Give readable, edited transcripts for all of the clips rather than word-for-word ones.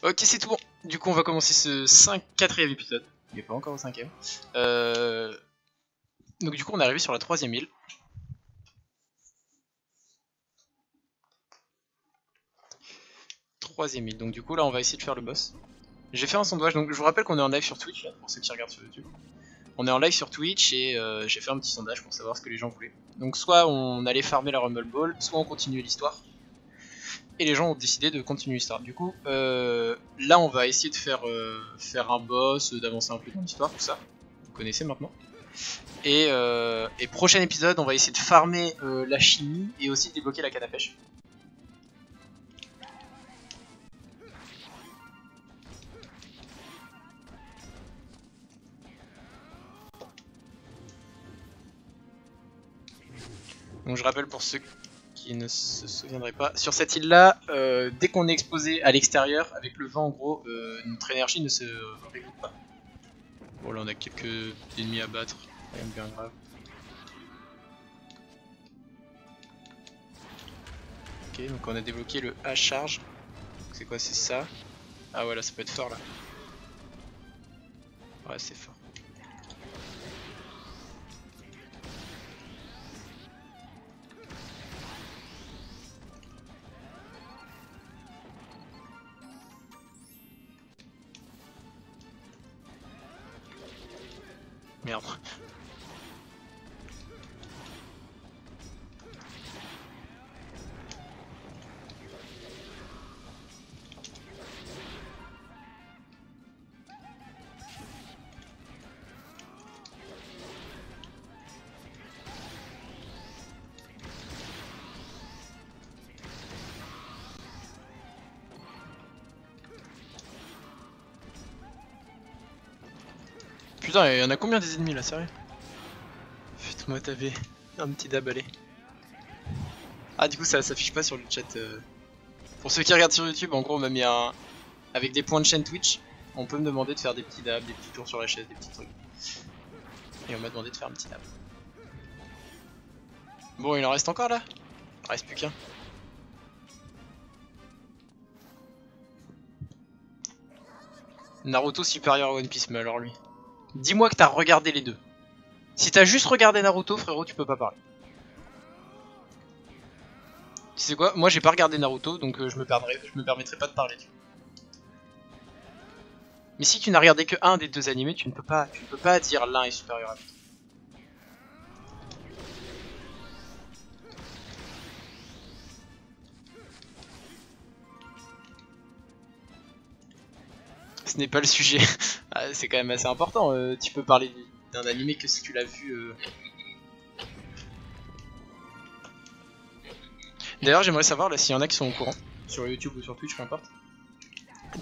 Ok, c'est tout bon. Du coup, on va commencer ce 4ème épisode. Il n'est pas encore au 5ème. Donc du coup, on est arrivé sur la 3ème île. Donc du coup, là, on va essayer de faire le boss. J'ai fait un sondage, donc je vous rappelle qu'on est en live sur Twitch, là, pour ceux qui regardent sur YouTube. On est en live sur Twitch et j'ai fait un petit sondage pour savoir ce que les gens voulaient. Donc soit on allait farmer la Rumble Ball, soit on continuait l'histoire. Et les gens ont décidé de continuer l'histoire. Du coup, là on va essayer de faire un boss, d'avancer un peu dans l'histoire, tout ça. Vous connaissez maintenant. Et prochain épisode, on va essayer de farmer la chimie et aussi de débloquer la canne à pêche. Donc je rappelle pour ceux qui ne se souviendraient pas, sur cette île là, dès qu'on est exposé à l'extérieur, avec le vent en gros, notre énergie ne se récolte pas. Bon là on a quelques ennemis à battre, rien de bien grave. Ok, donc on a débloqué le A-charge. C'est quoi, c'est ça? Ah ouais, là ça peut être fort là. Ouais, c'est fort. Merde. Putain, il y en a combien des ennemis là, sérieux? Putain, moi t'avais un petit dab, allez. Ah, du coup ça s'affiche pas sur le chat. Pour ceux qui regardent sur YouTube, en gros on m'a mis un... Avec des points de chaîne Twitch, on peut me demander de faire des petits dabs, des petits tours sur la chaise, des petits trucs. Et on m'a demandé de faire un petit dab. Bon, il en reste encore là? Il reste plus qu'un. Naruto supérieur à One Piece, mais alors lui. Dis-moi que t'as regardé les deux. Si t'as juste regardé Naruto, frérot, tu peux pas parler. Tu sais quoi? Moi j'ai pas regardé Naruto, donc je me permettrai pas de parler. Mais si tu n'as regardé que un des deux animés, tu ne peux pas dire l'un est supérieur à l'autre. Ce n'est pas le sujet. Ah, c'est quand même assez important. Tu peux parler d'un animé que si tu l'as vu. D'ailleurs, j'aimerais savoir là s'il y en a qui sont au courant sur YouTube ou sur Twitch, peu importe.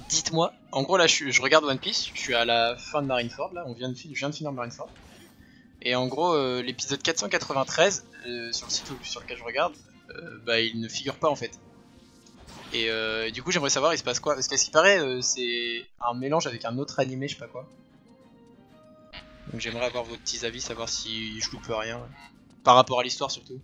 Dites-moi. En gros, là, je regarde One Piece. Je suis à la fin de Marineford. Là, je viens de finir Marineford. Et en gros, l'épisode 493 sur le site sur lequel je regarde, bah, il ne figure pas en fait. Et du coup, j'aimerais savoir, il se passe quoi? Parce qu'à ce qui paraît, c'est un mélange avec un autre animé, je sais pas quoi. Donc j'aimerais avoir vos petits avis, savoir si je loupe rien. Par rapport à l'histoire surtout.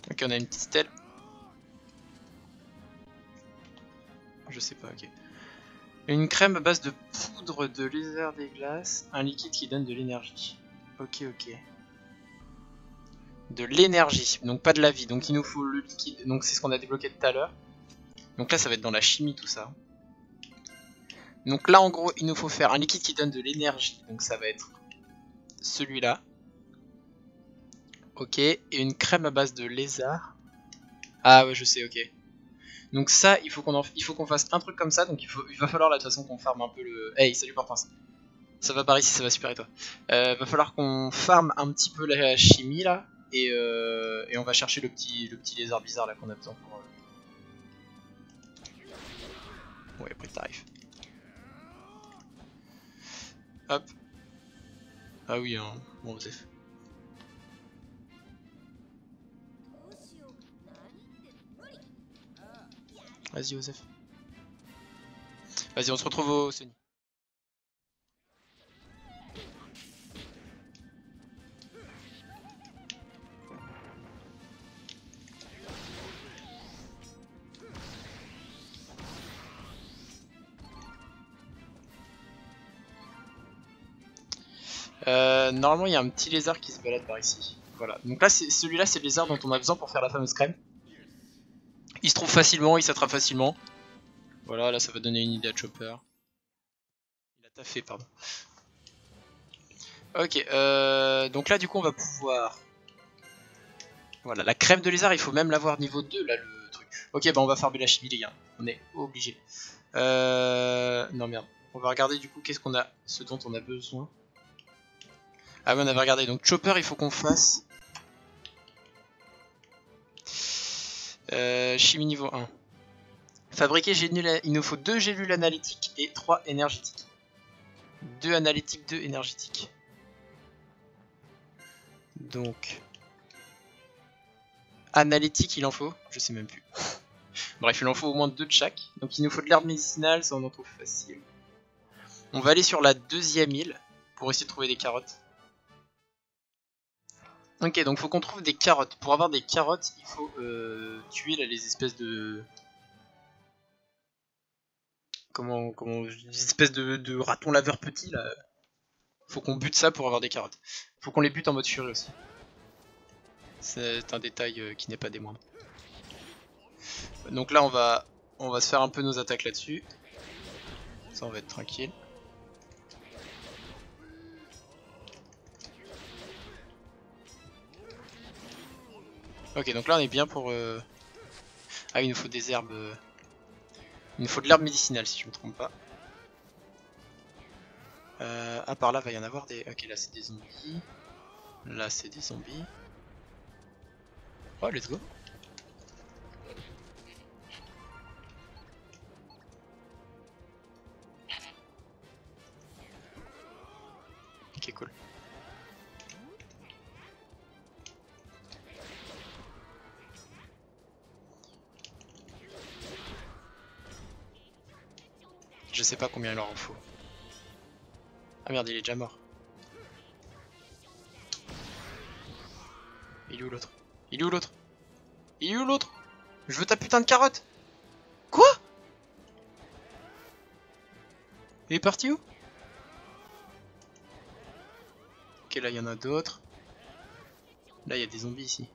Ok, on a une petite stèle. Je sais pas, ok. Une crème à base de poudre de lézard des glaces, un liquide qui donne de l'énergie. Ok, ok. De l'énergie, donc pas de la vie. Donc il nous faut le liquide, donc c'est ce qu'on a débloqué tout à l'heure. Donc là ça va être dans la chimie tout ça. Donc là en gros il nous faut faire un liquide qui donne de l'énergie, donc ça va être celui-là. Ok, et une crème à base de lézard. Ah ouais je sais, ok. Donc ça il faut qu'on fasse un truc comme ça, donc il va falloir là de toute façon qu'on farme un peu le... Hey salut Port-Prince. Ça va par ici, ça va super et toi. Va falloir qu'on farme un petit peu la chimie là, et on va chercher le petit lézard bizarre là qu'on a besoin pour... Ouais, après le tarif. Hop. Ah oui, hein. Bon, Joseph. Vas-y, Osef. Vas-y, on se retrouve au Sony. Normalement il y a un petit lézard qui se balade par ici. Voilà, donc là celui-là c'est le lézard dont on a besoin pour faire la fameuse crème. Il se trouve facilement, il s'attrape facilement. Voilà, là ça va donner une idée à Chopper. Il a taffé, pardon. Ok, donc là du coup on va pouvoir... Voilà, la crème de lézard il faut même l'avoir niveau 2 là le truc. Ok, bah on va farmer la chimie les gars, on est obligé. Non merde, on va regarder du coup qu'est-ce qu'on a, ce dont on a besoin. Ah oui on avait regardé, donc Chopper il faut qu'on fasse... chimie niveau 1. Fabriquer il nous faut 2 gélules analytiques et 3 énergétiques. 2 analytiques, 2 énergétiques. Donc... Analytique il en faut, je sais même plus. Bref, il en faut au moins 2 de chaque. Donc il nous faut de l'herbe médicinale, ça on en trouve facile. On va aller sur la deuxième île pour essayer de trouver des carottes. Ok, donc faut qu'on trouve des carottes. Pour avoir des carottes, il faut tuer là, les espèces de... Comment des espèces de ratons laveurs petits là. Faut qu'on bute ça pour avoir des carottes. Faut qu'on les bute en mode furie aussi. C'est un détail qui n'est pas des moindres. Donc là on va se faire un peu nos attaques là-dessus. Ça on va être tranquille. Ok, donc là on est bien pour... Ah, il nous faut des herbes... Il nous faut de l'herbe médicinale si je me trompe pas. Ah, par là va y en avoir des... Ok, là c'est des zombies. Là c'est des zombies. Oh, let's go. Ok, cool. Je sais pas combien il leur en faut. Ah merde, il est déjà mort. Il est où l'autre? Il est où l'autre? Il est où l'autre? Je veux ta putain de carotte! Quoi? Il est parti où? Ok, là il y en a d'autres. Là il y a des zombies ici.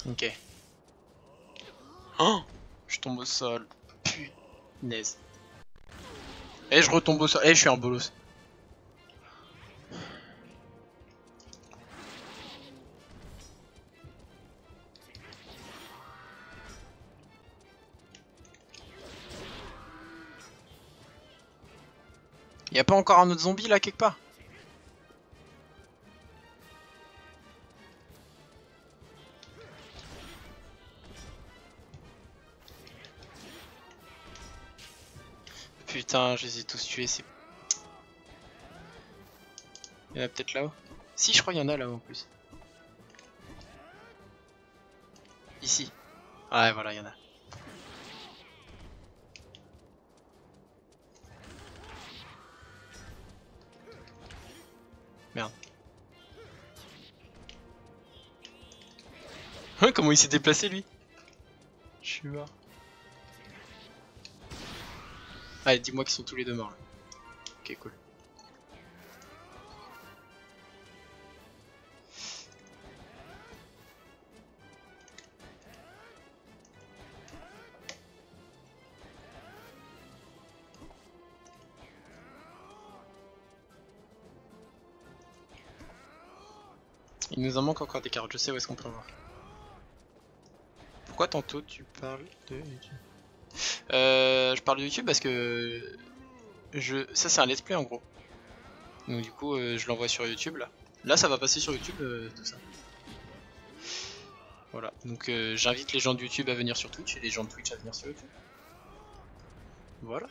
Ok. Oh, je tombe au sol. Punaise. Et je retombe au sol. Et je suis un bolos. Y'a pas encore un autre zombie là quelque part? Putain, je les ai tous tués, c'est... Il y en a peut-être là-haut? Si, je crois qu'il y en a là-haut en plus. Ici. Ouais, voilà, il y en a. Merde. Comment il s'est déplacé lui? Je suis mort. Allez, dis-moi qu'ils sont tous les deux morts là. Ok, cool. Il nous en manque encore des carottes, je sais où est-ce qu'on peut en voir. Pourquoi tantôt tu parles de YouTube? Je parle de YouTube parce que... Ça c'est un let's play en gros. Donc du coup je l'envoie sur YouTube là. Là ça va passer sur YouTube tout ça. Voilà, donc j'invite les gens de YouTube à venir sur Twitch et les gens de Twitch à venir sur YouTube. Voilà.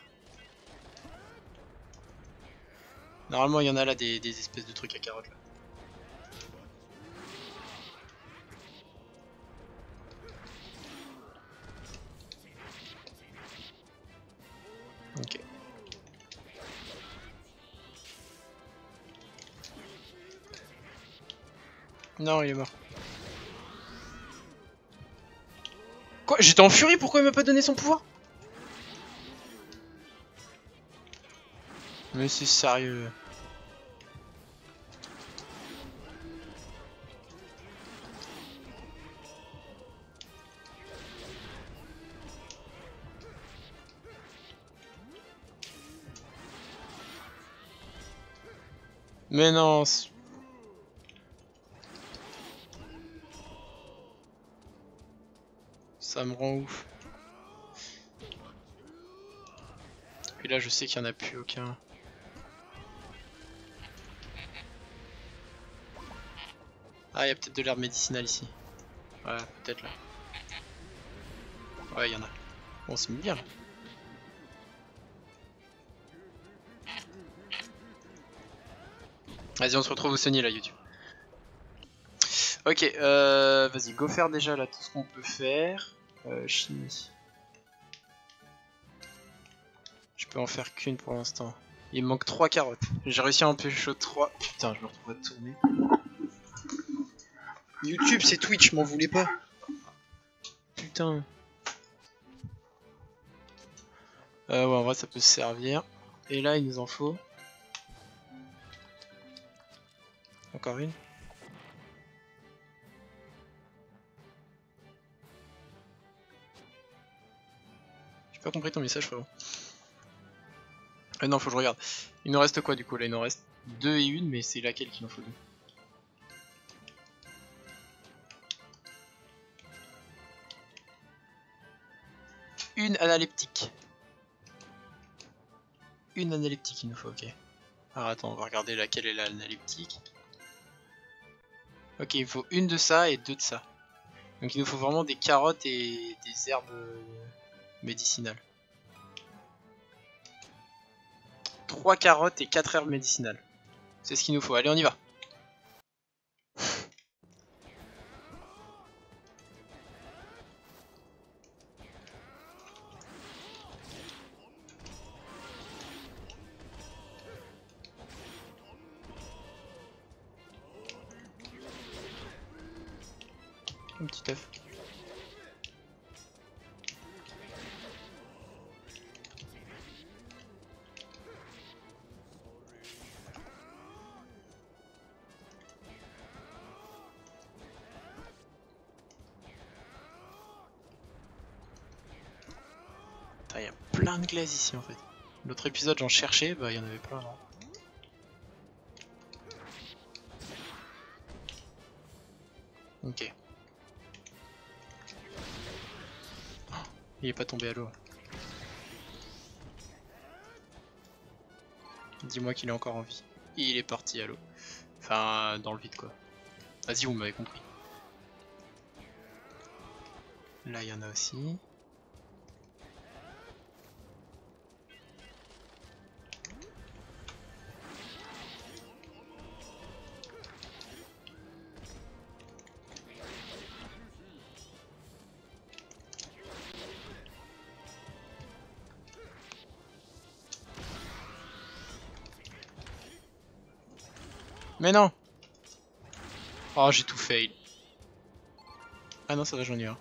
Normalement il y en a là des espèces de trucs à carottes là. Ok. Non, il est mort. Quoi? J'étais en furie, pourquoi il m'a pas donné son pouvoir? Mais c'est sérieux. Mais non. Ça me rend ouf. Puis là je sais qu'il y en a plus aucun. Ah, il y a peut-être de l'herbe médicinale ici. Ouais, peut-être là. Ouais, il y en a. Bon, c'est bien là. Vas-y, on se retrouve au Sony là, YouTube. Ok, vas-y, go faire déjà là tout ce qu'on peut faire. Chimie. Je peux en faire qu'une pour l'instant. Il me manque 3 carottes. J'ai réussi à en pêcher 3. Putain, je me retrouve à tourner. YouTube, c'est Twitch, m'en voulez pas. Putain. Ouais, en vrai, ça peut se servir. Et là, il nous en faut. Encore une. J'ai pas compris ton message, frérot. Non, faut que je regarde. Il nous reste quoi du coup? Là, il nous reste 2 et 1, mais c'est laquelle qu'il nous faut 2? Une analeptique. Une analeptique, il nous faut, ok. Alors attends, on va regarder laquelle est l'analeptique. Ok, il faut une de ça et 2 de ça. Donc il nous faut vraiment des carottes et des herbes médicinales. 3 carottes et 4 herbes médicinales. C'est ce qu'il nous faut. Allez, on y va. Un petit œuf. Il y a plein de glaise ici en fait. L'autre épisode j'en cherchais, bah il y en avait plein là. Ok. Oh, il est pas tombé à l'eau. Dis-moi qu'il est encore en vie. Il est parti à l'eau. Enfin, dans le vide quoi. Vas-y, vous m'avez compris. Là, il y en a aussi. Mais non! Oh, j'ai tout fail. Ah non, ça va, j'en ai un.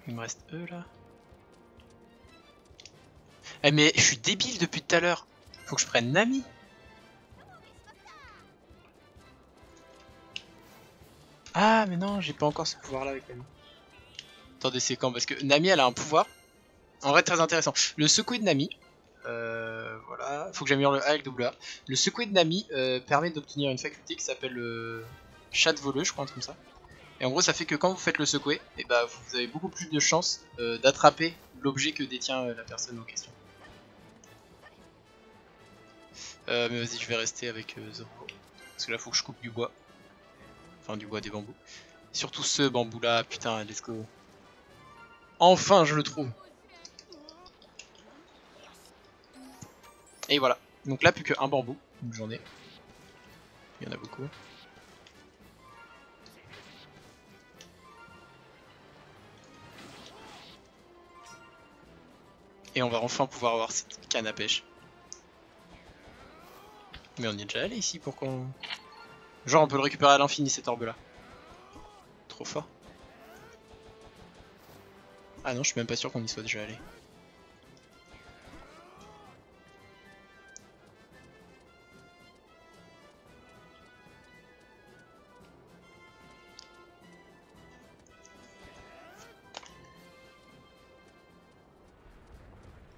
Il me reste eux là. Eh mais je suis débile depuis tout à l'heure. Faut que je prenne Nami. Ah mais non, j'ai pas encore ce pouvoir là avec Nami. Attendez, c'est quand? Parce que Nami elle a un pouvoir. En vrai très intéressant. Le secoué de Nami. Voilà, faut que j'améliore le A avec double A. Le secoué de Nami permet d'obtenir une faculté qui s'appelle chat de voleux, je crois, un truc comme ça. Et en gros, ça fait que quand vous faites le secoué, et bah, vous avez beaucoup plus de chances d'attraper l'objet que détient la personne en question. Mais vas-y, je vais rester avec Zoro. Parce que là, faut que je coupe du bois. Enfin du bois, des bambous. Surtout ce bambou là, putain, let's go. Enfin je le trouve. Et voilà. Donc là plus qu'un bambou, donc j'en ai. Il y en a beaucoup. Et on va enfin pouvoir avoir cette canne à pêche. Mais on y est déjà allé ici, pourquoi on... Genre on peut le récupérer à l'infini cet orbe là. Trop fort. Ah non, je suis même pas sûr qu'on y soit déjà allé.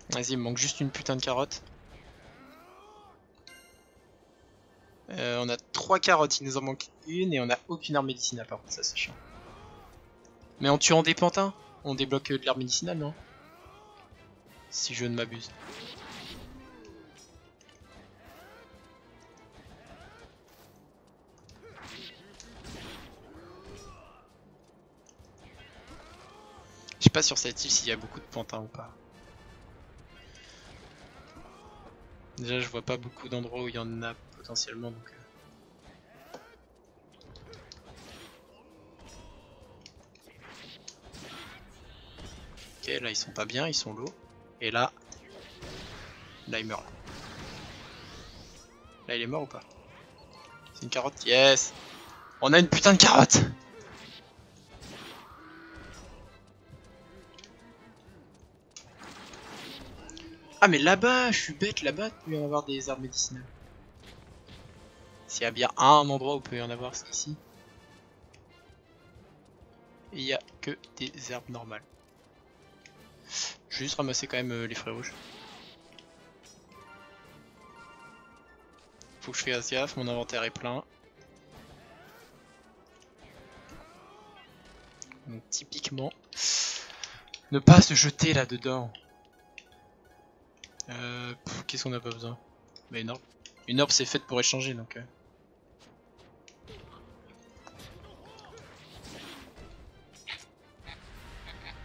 Vas-y, il me manque juste une putain de carotte. On a 3 carottes, il nous en manque une et on a aucune herbe médicinale par contre, ça c'est chiant. Mais en tuant des pantins, on débloque de l'herbe médicinale, non? Si je ne m'abuse. Je sais pas sur cette île s'il y a beaucoup de pantins ou pas. Déjà je vois pas beaucoup d'endroits où il y en a potentiellement donc... Ok, là ils sont pas bien, ils sont low. Et là... Là il meurt. Là il est mort ou pas? C'est une carotte? Yes! On a une putain de carotte! Ah mais là-bas, je suis bête, là-bas il peut y en avoir des herbes médicinales. S'il y a bien un endroit où il peut y en avoir, c'est ici. Et il y a que des herbes normales. Je vais juste ramasser quand même les fruits rouges. Faut que je fasse gaffe, mon inventaire est plein. Donc typiquement, ne pas se jeter là-dedans. Qu'est-ce qu'on a pas besoin? Bah une orbe. Une orbe c'est faite pour échanger donc...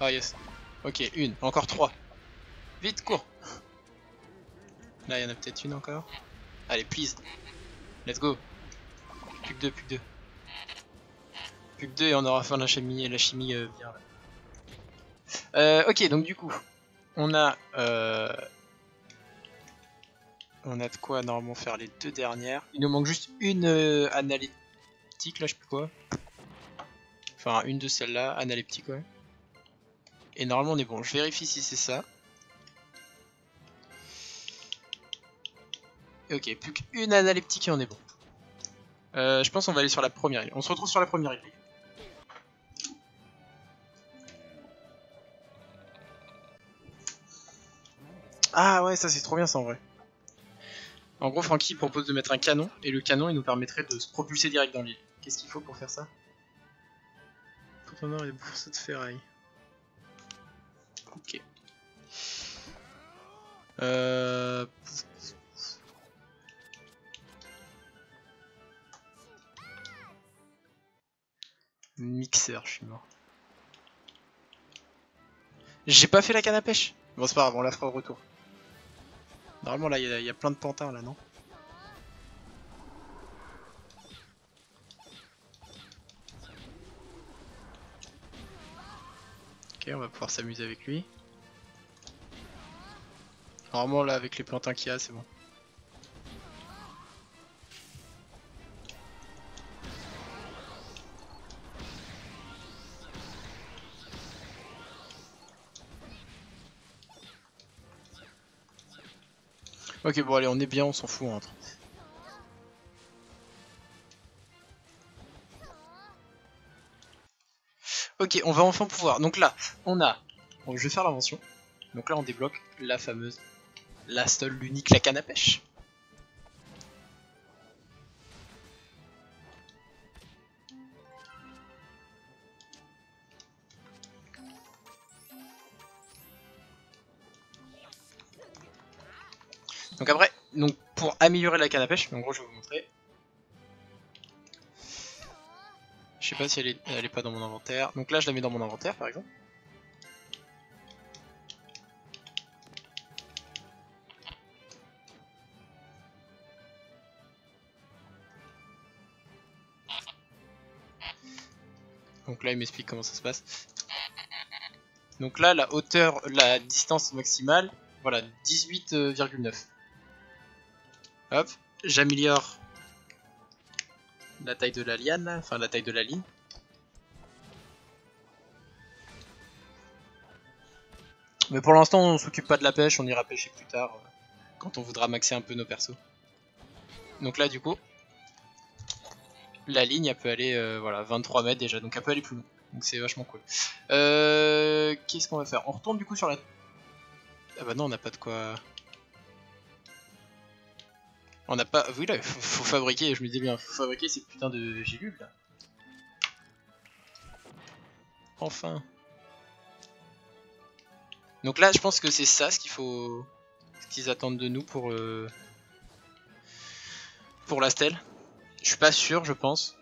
Ah yes. Ok, une, encore 3. Vite, cours. Là il y en a peut-être une encore. Allez, please. Let's go. Plus que 2, plus que 2. Plus que 2 et on aura fin de la chimie bien là. Ok, donc du coup, on a de quoi normalement faire les 2 dernières. Il nous manque juste une analytique là, je sais plus quoi. Enfin, une de celles-là, analeptique, ouais. Et normalement on est bon. Je vérifie si c'est ça. Ok, plus qu'une analeptique et on est bon. Je pense qu'on va aller sur la première île. On se retrouve sur la première île. Ah ouais, ça c'est trop bien ça en vrai. En gros, Franky propose de mettre un canon, et le canon il nous permettrait de se propulser direct dans l'île. Qu'est-ce qu'il faut pour faire ça? Tout en or et des morceaux de ferraille. Ok. Mixeur, je suis mort. J'ai pas fait la canne à pêche. Bon, c'est pas grave, on la fera au retour. Normalement, là, il y a plein de pantins, là, non? Ok, on va pouvoir s'amuser avec lui. Normalement, là, avec les pantins qu'il y a, c'est bon. Ok, bon, allez, on est bien, on s'en fout, on rentre. Ok, on va enfin pouvoir. Donc là, on a... Bon, je vais faire l'invention. Donc là, on débloque la fameuse, la seule, l'unique, la canne à pêche. Donc après, donc pour améliorer la canne à pêche, en gros, je vais vous montrer. Je sais pas si elle est pas dans mon inventaire. Donc là je la mets dans mon inventaire par exemple. Donc là il m'explique comment ça se passe. Donc là la hauteur, la distance maximale, voilà 18,9. Hop, j'améliore la taille de la liane, enfin la taille de la ligne. Mais pour l'instant on s'occupe pas de la pêche, on ira pêcher plus tard quand on voudra maxer un peu nos persos. Donc là du coup la ligne elle peut aller voilà 23 mètres déjà, donc elle peut aller plus loin. Donc c'est vachement cool. Qu'est-ce qu'on va faire? On retourne du coup sur la... Ah bah non on n'a pas de quoi... On n'a pas... Oui là faut fabriquer, je me disais bien, faut fabriquer ces putains de gélules là. Enfin. Donc là je pense que c'est ça ce qu'il faut... Ce qu'ils attendent de nous pour la stèle. Je suis pas sûr, je pense.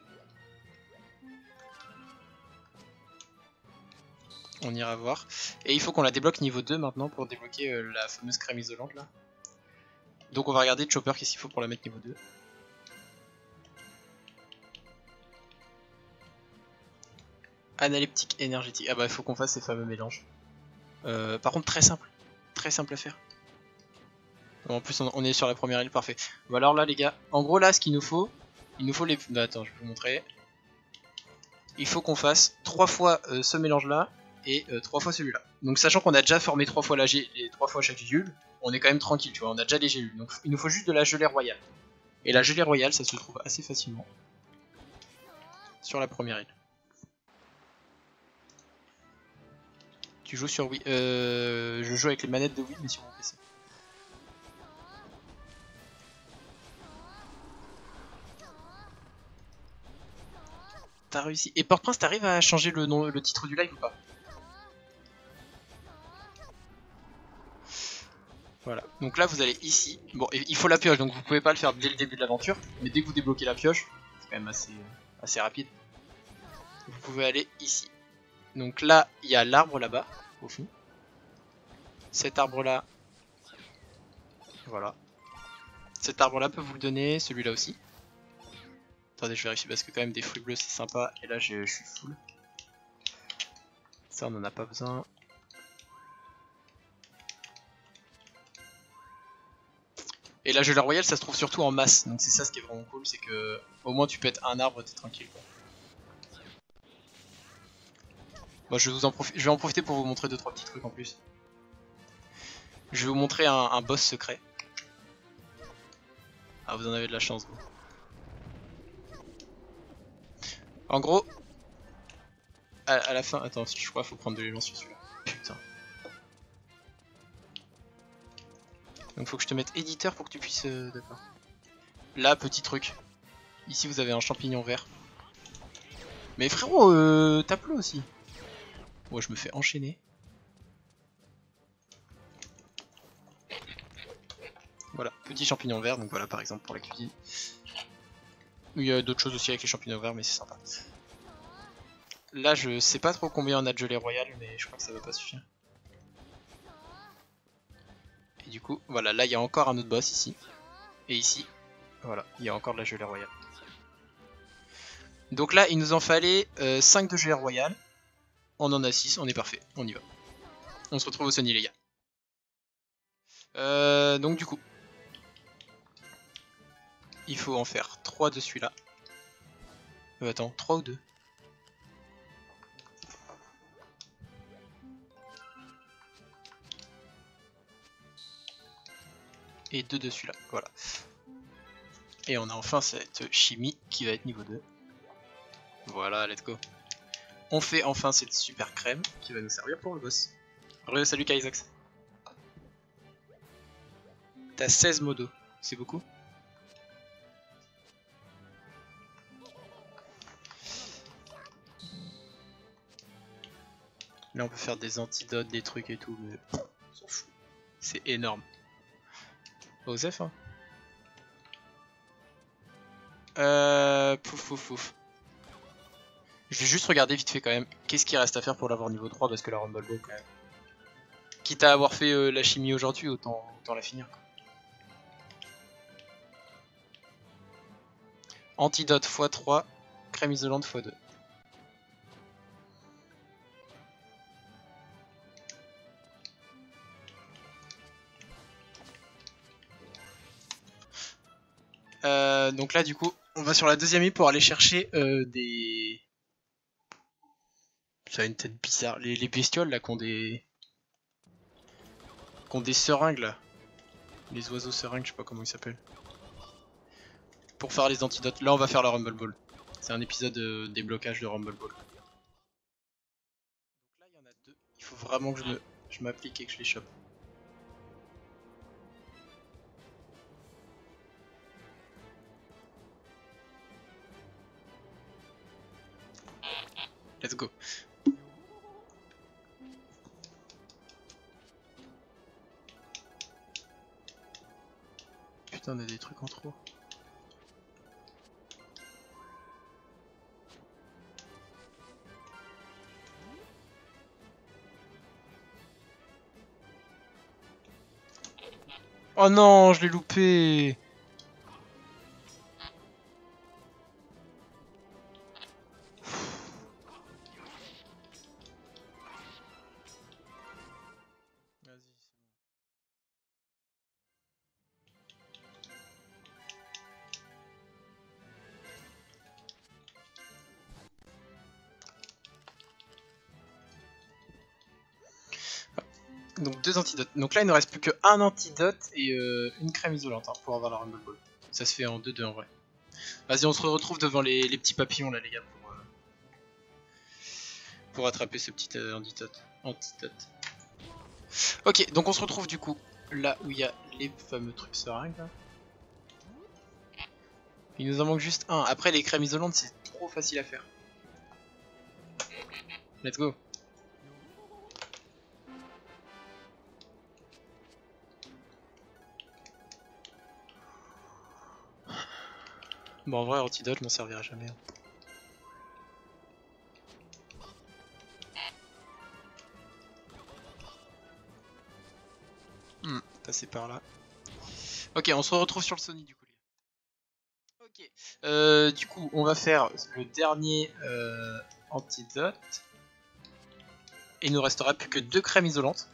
On ira voir. Et il faut qu'on la débloque niveau 2 maintenant pour débloquer la fameuse crème isolante là. Donc on va regarder Chopper qu'est-ce qu'il faut pour la mettre niveau 2. Analeptique énergétique. Ah bah il faut qu'on fasse ces fameux mélanges. Par contre très simple à faire. En plus on est sur la première île, parfait. Bon alors là les gars, en gros là ce qu'il nous faut, il nous faut les... Bah, attends je vais vous montrer. Il faut qu'on fasse 3 fois ce mélange là et 3 fois celui-là. Donc sachant qu'on a déjà formé 3 fois et 3 fois chaque gélule, on est quand même tranquille, tu vois, on a déjà les gélules. Donc il nous faut juste de la gelée royale. Et la gelée royale ça se trouve assez facilement sur la première île. Tu joues sur Wii. Je joue avec les manettes de Wii mais sur mon PC. T'as réussi. Et Port-Prince, t'arrives à changer le titre du live ou pas? Voilà. Donc là, vous allez ici. Bon, il faut la pioche, donc vous pouvez pas le faire dès le début de l'aventure. Mais dès que vous débloquez la pioche, c'est quand même assez rapide. Vous pouvez aller ici. Donc là, il y a l'arbre là-bas, au fond. Cet arbre-là. Voilà. Cet arbre-là peut vous le donner, celui-là aussi. Attendez, je vérifie parce que quand même des fruits bleus c'est sympa. Et là, je suis full. Ça, on en a pas besoin. Et la gelée royale ça se trouve surtout en masse, donc c'est ça ce qui est vraiment cool, c'est que au moins tu pètes un arbre, t'es tranquille quoi. Bon, je vais en profiter pour vous montrer 2-3 petits trucs en plus. Je vais vous montrer un boss secret. Ah vous en avez de la chance vous. En gros, à la fin, attends, je crois qu'il faut prendre de l'élan sur celui-là. Putain. Donc faut que je te mette éditeur pour que tu puisses... D'accord. Là, petit truc. Ici vous avez un champignon vert. Mais frérot, tape-le aussi. Moi je me fais enchaîner. Voilà, petit champignon vert, donc voilà par exemple pour la cuisine. Il y a d'autres choses aussi avec les champignons verts, mais c'est sympa. Là je sais pas trop combien on a de gelée royale, mais je crois que ça va pas suffire. Et du coup, voilà, là il y a encore un autre boss ici. Et ici, voilà, il y a encore de la gelée royale. Donc là il nous en fallait 5 de gelée royale. On en a 6, on est parfait, on y va. On se retrouve au Sony les gars. Donc du coup, il faut en faire 3 de celui-là. Attends, 3 ou 2? Et 2 de celui-là, voilà. Et on a enfin cette chimie qui va être niveau 2. Voilà, let's go. On fait enfin cette super crème qui va nous servir pour le boss. Salut Kaizox. T'as 16 modos, c'est beaucoup? Là on peut faire des antidotes, des trucs et tout, mais on s'en fout. C'est énorme. Osef hein. Pouf pouf pouf. Je vais juste regarder vite fait quand même. Qu'est-ce qu'il reste à faire pour l'avoir niveau 3 parce que la Rumble Ball quand même. Quitte à avoir fait la chimie aujourd'hui, autant la finir. Quoi. Antidote x3, crème isolante x2. Donc là du coup, on va sur la deuxième île pour aller chercher des... Ça a une tête bizarre. Les bestioles là qui ont des seringues là. Les oiseaux seringues, je sais pas comment ils s'appellent. Pour faire les antidotes. Là on va faire la Rumble Ball. C'est un épisode déblocage de Rumble Ball. Donc là il y en a deux. Il faut vraiment que je m'applique et que je les chope. Let's go. Putain, on a des trucs en trop. Oh non, je l'ai loupé. Donc deux antidotes. Donc là il ne reste plus qu'un antidote et une crème isolante hein, pour avoir la Rumble Ball. Ça se fait en 2-2 en vrai. Vas-y, on se retrouve devant les petits papillons là les gars pour attraper ce petit antidote. Ok, donc on se retrouve du coup là où il y a les fameux trucs seringues là. Il nous en manque juste un. Après les crèmes isolantes c'est trop facile à faire. Let's go. Bon en vrai antidote je m'en servirai jamais. Hein. Passer par là. Ok, on se retrouve sur le Sony du coup. Ok, du coup on va faire le dernier antidote. Et il nous restera plus que 2 crèmes isolantes.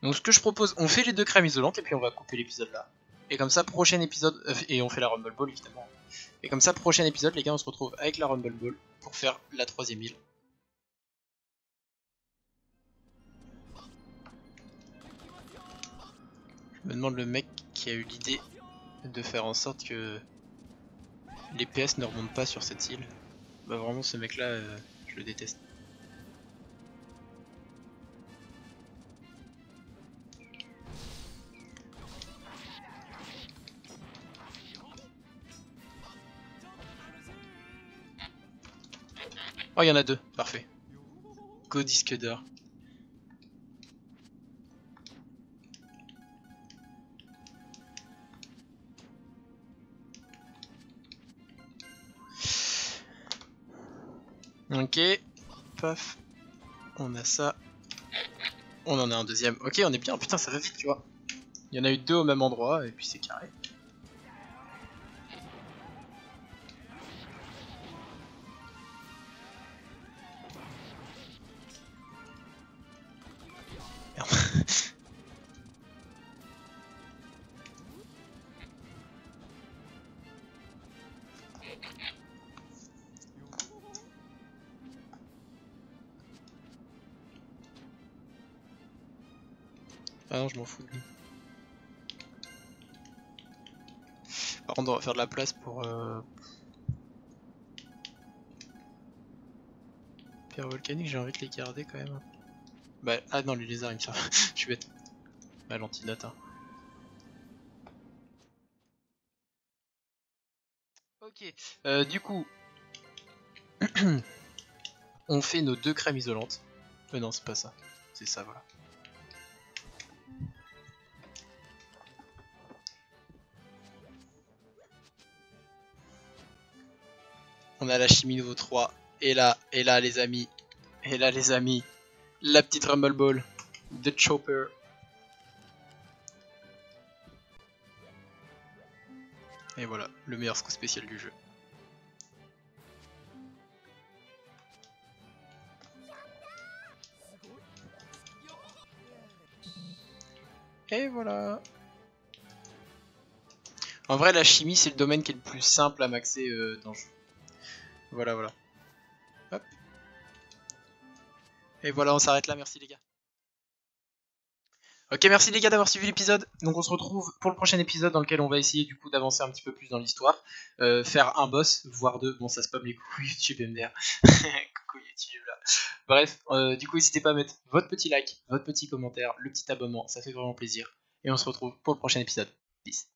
Donc ce que je propose, on fait les 2 crèmes isolantes et puis on va couper l'épisode là. Et comme ça, prochain épisode, et on fait la Rumble Ball évidemment. Et comme ça, prochain épisode, les gars, on se retrouve avec la Rumble Ball pour faire la 3ème île. Je me demande le mec qui a eu l'idée de faire en sorte que les PS ne remontent pas sur cette île. Bah vraiment ce mec là, je le déteste. Oh il y en a 2, parfait. Go disque d'or. Ok, paf, on a ça. On en a un deuxième. Ok, on est bien. Putain, ça va vite, tu vois. Il y en a eu 2 au même endroit et puis c'est carré. Merde. Ah non, je m'en fous de lui. Par contre, on va faire de la place pour pierre volcanique. J'ai envie de les garder quand même. Bah, ah non, les lézards, il me servent. Je suis bête. Bah, l'antidote. Hein. Ok, du coup, on fait nos 2 crèmes isolantes. Non, c'est pas ça. C'est ça, voilà. On a la chimie niveau 3. Et là les amis. Et là les amis. La petite Rumble Ball. The Chopper. Et voilà, le meilleur score spécial du jeu. Et voilà. En vrai, la chimie, c'est le domaine qui est le plus simple à maxer dans le jeu. Voilà, voilà. Hop. Et voilà, on s'arrête là, merci les gars. Ok, merci les gars d'avoir suivi l'épisode. Donc on se retrouve pour le prochain épisode dans lequel on va essayer du coup d'avancer un petit peu plus dans l'histoire. Faire un boss, voire deux. Bon, ça spam les couilles YouTube MDR. Coucou YouTube là. Bref, du coup n'hésitez pas à mettre votre petit like, votre petit commentaire, le petit abonnement, ça fait vraiment plaisir. Et on se retrouve pour le prochain épisode. Peace.